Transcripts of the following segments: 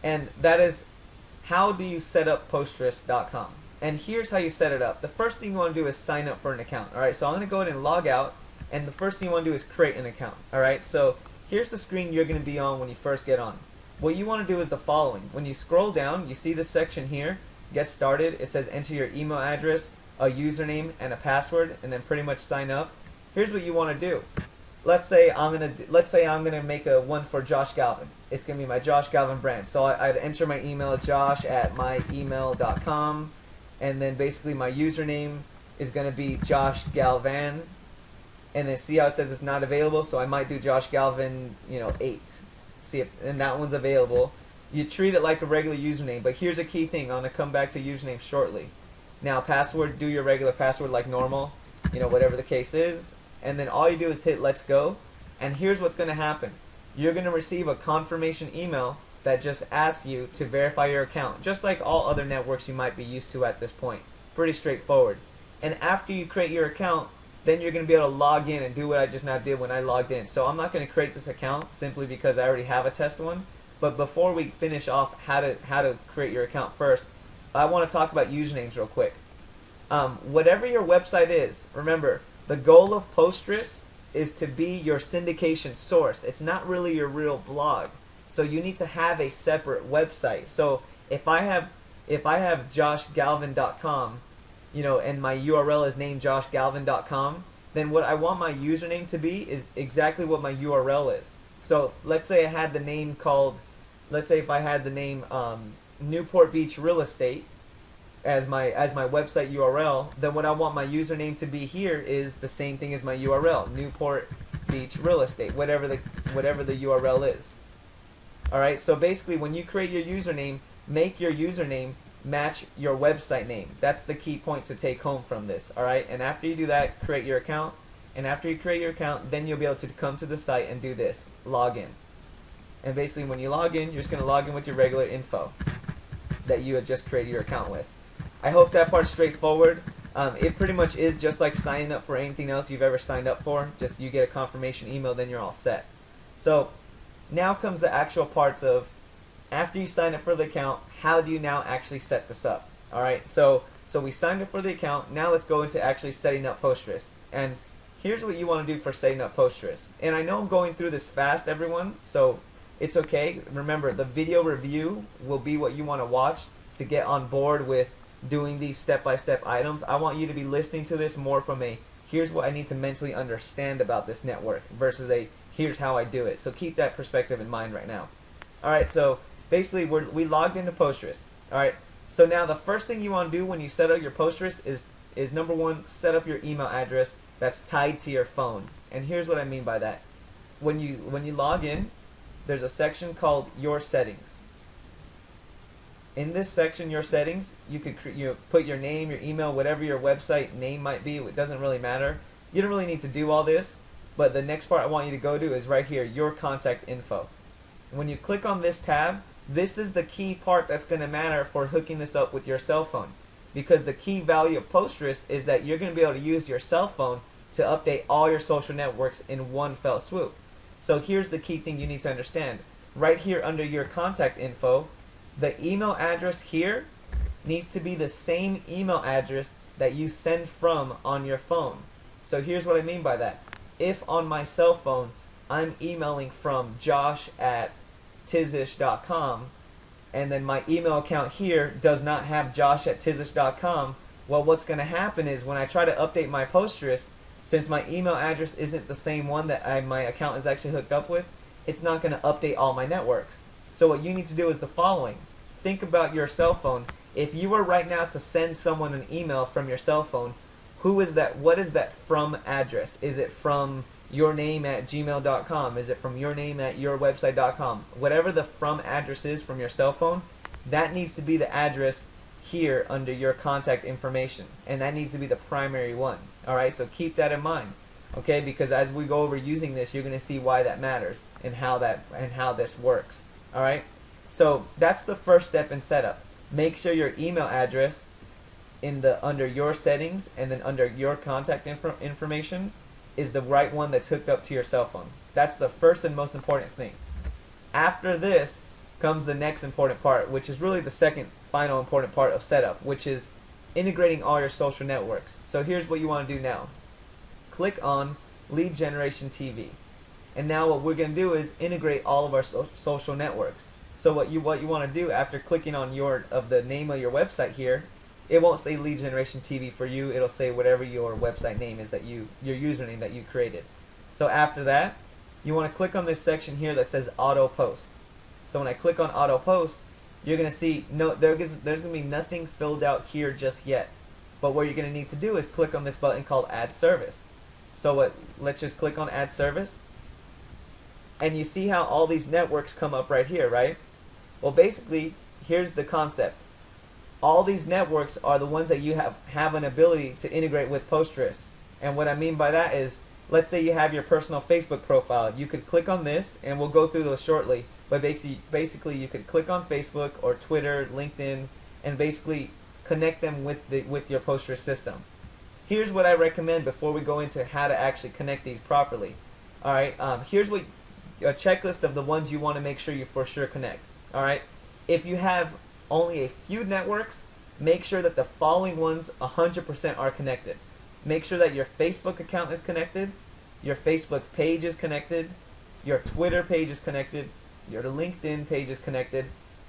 And that is, how do you set up Posterous.com? And here's how you set it up. The first thing you want to do is sign up for an account. Alright, so I'm going to go ahead and log out, and the first thing you want to do is create an account. Alright, so here's the screen you're going to be on when you first get on. What you want to do is the following. When you scroll down, you see this section here, Get Started. It says enter your email address, a username, and a password, and then pretty much sign up. Here's what you want to do. Let's say I'm gonna make a one for Josh Galvin. It's gonna be my Josh Galvin brand. So I'd enter my email, josh@myemail.com, and then basically my username is gonna be Josh Galvan. And then see how it says it's not available. So I might do Josh Galvin, 8. See if and that one's available. You treat it like a regular username, but here's a key thing. I'm gonna come back to username shortly. Now password, do your regular password like normal, whatever the case is. And then all you do is hit let's go, and here's what's going to happen. You're going to receive a confirmation email that just asks you to verify your account, just like all other networks you might be used to at this point. Pretty straightforward. And after you create your account, then you're going to be able to log in and do what I just now did when I logged in. So I'm not going to create this account simply because I already have a test one. But before we finish off how to create your account first, I want to talk about usernames real quick. Whatever your website is, remember, the goal of Posterous is to be your syndication source. It's not really your real blog. So you need to have a separate website. So if I have joshgalvin.com, and my URL is named joshgalvin.com, then what I want my username to be is exactly what my URL is. So let's say I had the name if I had the name Newport Beach Real Estate as my website URL, then what I want my username to be here is the same thing as my URL, Newport Beach Real Estate, whatever the URL is. Alright, so basically when you create your username, make your username match your website name. That's the key point to take home from this. Alright, and after you do that, create your account, and after you create your account, then you'll be able to come to the site and do this, log in. And basically when you log in, you're just going to log in with your regular info that you had just created your account with. I hope that part's straightforward. It pretty much is just like signing up for anything else you've ever signed up for. Just you get a confirmation email, then you're all set. So now comes the actual parts of, after you sign up for the account, how do you now actually set this up? Alright, so we signed up for the account. Now let's go into actually setting up Posterous. And here's what you want to do for setting up Posterous. And I know I'm going through this fast, everyone, so it's okay. Remember, the video review will be what you want to watch to get on board with doing these step-by-step items. I want you to be listening to this more from a here's what I need to mentally understand about this network versus a here's how I do it. So keep that perspective in mind right now. Alright, so basically we logged into Posterous. Alright, so now the first thing you want to do when you set up your Posterous is number one, set up your email address that's tied to your phone. And here's what I mean by that. When you log in, there's a section called Your Settings. In this section, Your Settings, you could put your name, your email, whatever your website name might be. It doesn't really matter. You don't really need to do all this, but the next part I want you to go to is right here, Your Contact Info. When you click on this tab, this is the key part that's going to matter for hooking this up with your cell phone. Because the key value of Posterous is that you're going to be able to use your cell phone to update all your social networks in one fell swoop. So here's the key thing you need to understand. Right here under Your Contact Info, the email address here needs to be the same email address that you send from on your phone. So here's what I mean by that. If on my cell phone I'm emailing from josh@tizish.com and then my email account here does not have josh@tizish.com, well, what's going to happen is when I try to update my Posterous, since my email address isn't the same one that my account is actually hooked up with, it's not going to update all my networks. So what you need to do is the following. Think about your cell phone. If you were right now to send someone an email from your cell phone, who is that? What is that from address? Is it from yourname@gmail.com? Is it from yourname@yourwebsite.com? Whatever the from address is from your cell phone, that needs to be the address here under your contact information, and that needs to be the primary one. Alright, so keep that in mind. Okay, because as we go over using this, you're going to see why that matters and how this works. Alright, so that's the first step in setup. Make sure your email address under your settings and then under your contact information is the right one that's hooked up to your cell phone. That's the first and most important thing. After this, comes the next important part, which is really the second final important part of setup, which is integrating all your social networks. So here's what you want to do now. Click on Lead Generation TV. And now what we're going to do is integrate all of our social networks. So what you want to do after clicking on the name of your website here, it won't say Lead Generation TV for you. It'll say whatever your website name is, your username that you created. So after that, you want to click on this section here that says Auto Post. So when I click on Auto Post, you're going to see there's going to be nothing filled out here just yet. But what you're going to need to do is click on this button called Add Service. So let's just click on Add Service. And you see how all these networks come up right here, right? Well, basically, here's the concept. All these networks are the ones that you have an ability to integrate with Posterous. And what I mean by that is, let's say you have your personal Facebook profile. You could click on this, and we'll go through those shortly. But basically, you could click on Facebook or Twitter, LinkedIn, and basically connect them with your Posterous system. Here's what I recommend before we go into how to actually connect these properly. All right, here's a checklist of the ones you want to make sure you for sure connect. All right, if you have only a few networks, make sure that the following ones 100% are connected. Make sure that your Facebook account is connected, your Facebook page is connected, your Twitter page is connected, your LinkedIn page is connected,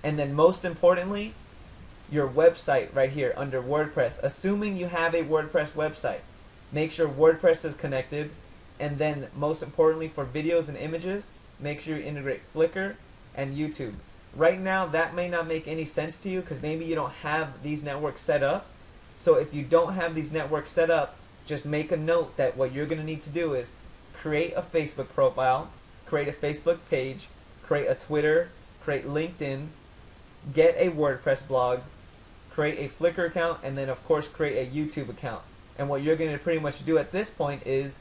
and then most importantly, your website right here under WordPress. Assuming you have a WordPress website, make sure WordPress is connected, and then most importantly for videos and images, make sure you integrate Flickr and YouTube. Right now that may not make any sense to you because maybe you don't have these networks set up. So if you don't have these networks set up, just make a note that what you're going to need to do is create a Facebook profile, create a Facebook page, create a Twitter, create LinkedIn, get a WordPress blog, create a Flickr account, and then of course create a YouTube account. And what you're going to pretty much do at this point is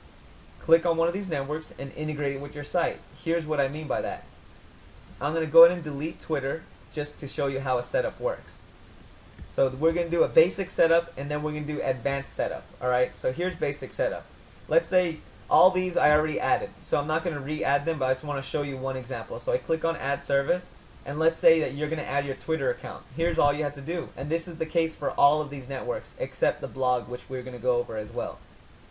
click on one of these networks and integrate it with your site. Here's what I mean by that. I'm going to go ahead and delete Twitter just to show you how a setup works. So we're going to do a basic setup and then we're going to do advanced setup. Alright, so here's basic setup. Let's say all these I already added, so I'm not going to re-add them, but I just want to show you one example. So I click on Add Service, and let's say that you're going to add your Twitter account. Here's all you have to do, and this is the case for all of these networks except the blog, which we're going to go over as well.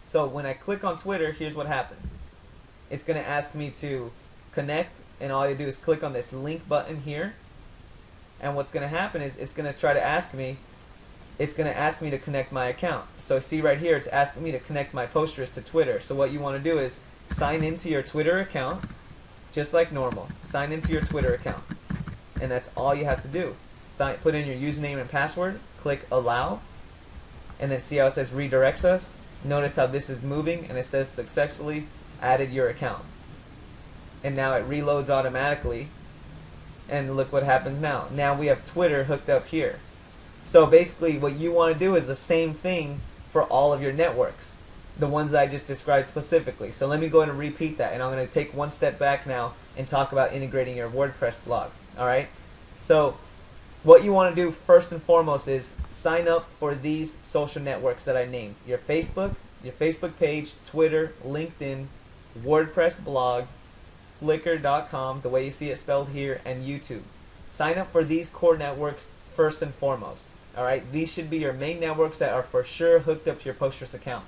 So when I click on Twitter, here's what happens. It's going to ask me to connect, and all you do is click on this link button here, and what's going to happen is it's going to try to ask me to connect my account. So see right here, it's asking me to connect my Posterous to Twitter. So what you want to do is sign into your Twitter account just like normal. Sign into your Twitter account, and that's all you have to do. Put in your username and password, click allow, and then see how it says redirects us. Notice how this is moving and it says successfully added your account, and now it reloads automatically, and look what happens now. Now we have Twitter hooked up here. So basically what you want to do is the same thing for all of your networks, the ones that I just described specifically. So let me go ahead and repeat that, and I'm going to take one step back now and talk about integrating your WordPress blog. Alright, so what you want to do first and foremost is sign up for these social networks that I named. Your Facebook page, Twitter, LinkedIn, WordPress blog, Flickr.com, the way you see it spelled here, and YouTube. Sign up for these core networks first and foremost. Alright, these should be your main networks that are for sure hooked up to your Posterous account.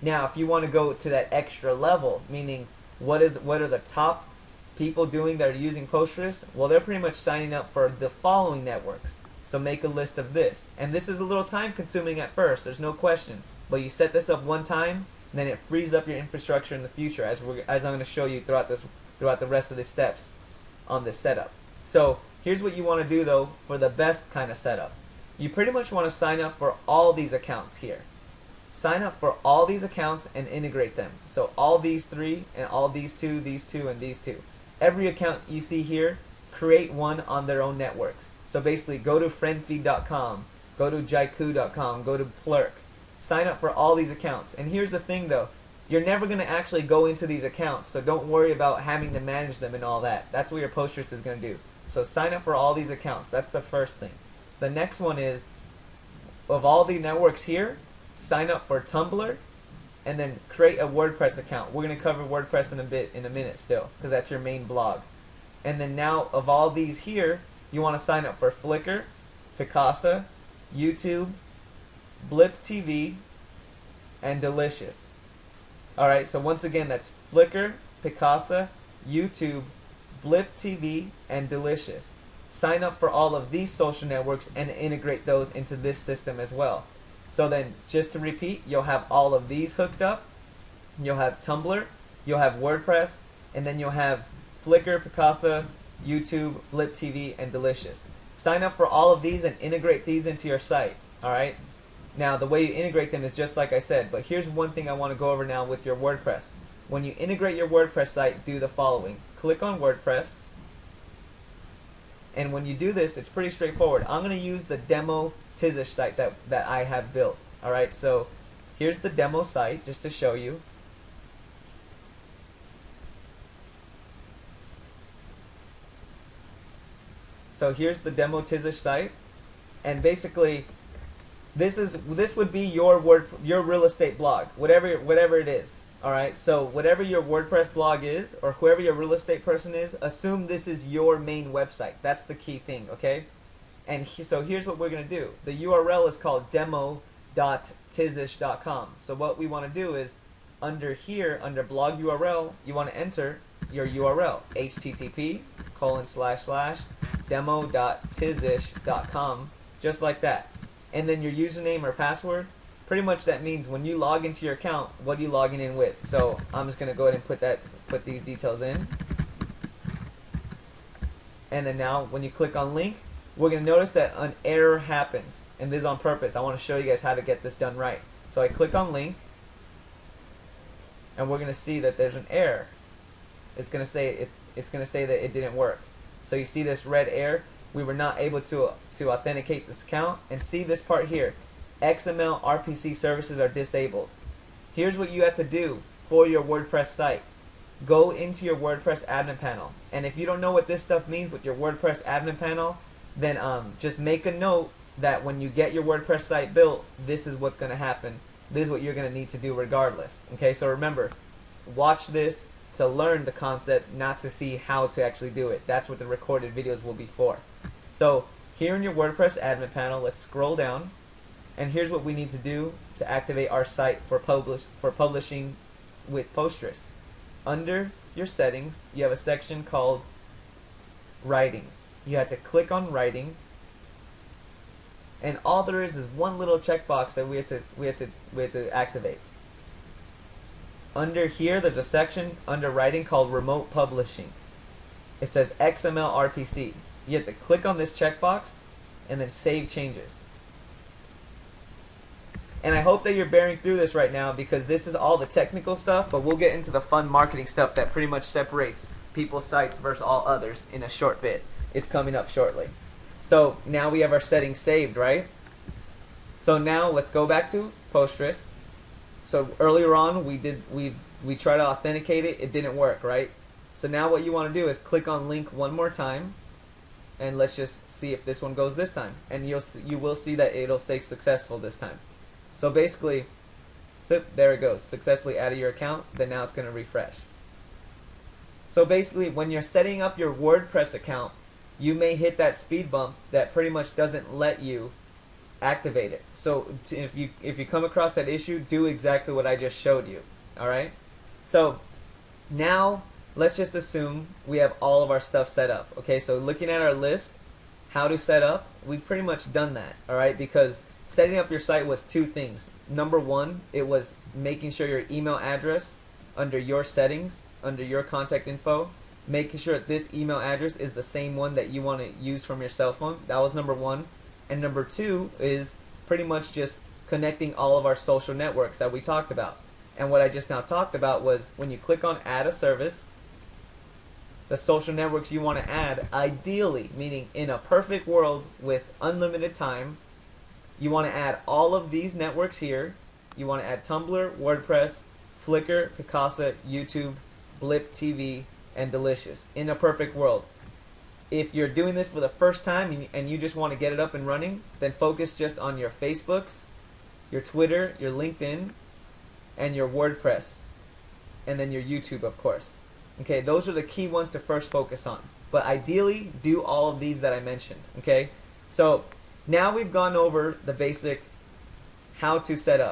Now if you want to go to that extra level, meaning what are the top people doing that are using Posterous? Well, they're pretty much signing up for the following networks. So make a list of this. And this is a little time consuming at first, there's no question. But you set this up one time, and then it frees up your infrastructure in the future, as I'm going to show you throughout the rest of the steps on this setup. So here's what you want to do though for the best kind of setup. You pretty much want to sign up for all these accounts here. Sign up for all these accounts and integrate them. So all these three and all these two, and these two. Every account you see here, create one on their own networks. So basically go to friendfeed.com, go to jaiku.com, go to Plurk. Sign up for all these accounts. And here's the thing though, you're never going to actually go into these accounts, so don't worry about having to manage them and all that. That's what your Posterous is going to do. So sign up for all these accounts. That's the first thing. The next one is, of all the networks here, sign up for Tumblr, and then create a WordPress account. We're going to cover WordPress in a minute still, because that's your main blog. And then now of all these here, you want to sign up for Flickr, Picasa, YouTube, Blip TV, and Delicious. Alright, so once again, that's Flickr, Picasa, YouTube, Blip TV, and Delicious. Sign up for all of these social networks and integrate those into this system as well. So then, just to repeat, you'll have all of these hooked up. You'll have Tumblr, you'll have WordPress, and then you'll have Flickr, Picasa, YouTube, Blip TV, and Delicious. Sign up for all of these and integrate these into your site. Alright? Now, the way you integrate them is just like I said, but here's one thing I want to go over now with your WordPress. When you integrate your WordPress site, do the following. Click on WordPress, and when you do this, it's pretty straightforward. I'm going to use the demo Tizish site that I have built. Alright, so here's the demo site, just to show you. So here's the demo Tizish site, and basically this would be your real estate blog, whatever it is. All right, so whatever your WordPress blog is, or whoever your real estate person is, assume this is your main website. That's the key thing, okay? And so here's what we're gonna do. The URL is called demo.tizish.com. So what we want to do is under here, under blog URL, you want to enter your URL, http://demo.tizish.com, just like that. And then your username or password, pretty much that means when you log into your account, what are you logging in with? So I'm just going to go ahead and put these details in. And then now when you click on link, we're going to notice that an error happens. And this is on purpose. I want to show you guys how to get this done right. So I click on link, and we're going to see that there's an error. It's going to say that it didn't work. So you see this red error. We were not able to authenticate this account. And see this part here. XML RPC services are disabled. Here's what you have to do for your WordPress site. Go into your WordPress admin panel. And if you don't know what this stuff means with your WordPress admin panel, then just make a note that when you get your WordPress site built, this is what's going to happen. This is what you're going to need to do regardless. Okay, so remember, watch this to learn the concept, not to see how to actually do it. That's what the recorded videos will be for. So here in your WordPress admin panel, let's scroll down. And here's what we need to do to activate our site for publishing with Posterous. Under your settings, you have a section called Writing. You have to click on Writing, and all there is one little checkbox that we have to activate. Under here, there's a section under Writing called Remote Publishing. It says XML RPC. You have to click on this checkbox and then Save Changes. And I hope that you're bearing through this right now, because this is all the technical stuff, but we'll get into the fun marketing stuff that pretty much separates people's sites versus all others in a short bit. It's coming up shortly. So now we have our settings saved, right? So now let's go back to Posterous. So earlier on we tried to authenticate it, it didn't work, right? So now what you want to do is click on link one more time, and let's just see if this one goes this time. And you will see that it'll say successful this time. So basically, there it goes, successfully added your account. Then now it's going to refresh. So basically, when you're setting up your WordPress account, you may hit that speed bump that pretty much doesn't let you activate it. So if you come across that issue, do exactly what I just showed you. All right. So now let's just assume we have all of our stuff set up. Okay. So looking at our list, how to set up, we've pretty much done that. All right, because setting up your site was two things. Number one, it was making sure your email address under your settings, under your contact info, making sure that this email address is the same one that you want to use from your cell phone. That was number one. And number two is pretty much just connecting all of our social networks that we talked about. And what I just now talked about was when you click on add a service, the social networks you want to add, ideally, meaning in a perfect world with unlimited time, you want to add all of these networks here. You want to add Tumblr, WordPress, Flickr, Picasa, YouTube, Blip TV, and Delicious in a perfect world. If you're doing this for the first time and you just want to get it up and running, then focus just on your Facebooks, your Twitter, your LinkedIn, and your WordPress, and then your YouTube, of course. Okay, those are the key ones to first focus on. But ideally, do all of these that I mentioned, okay? So now we've gone over the basic how to set up.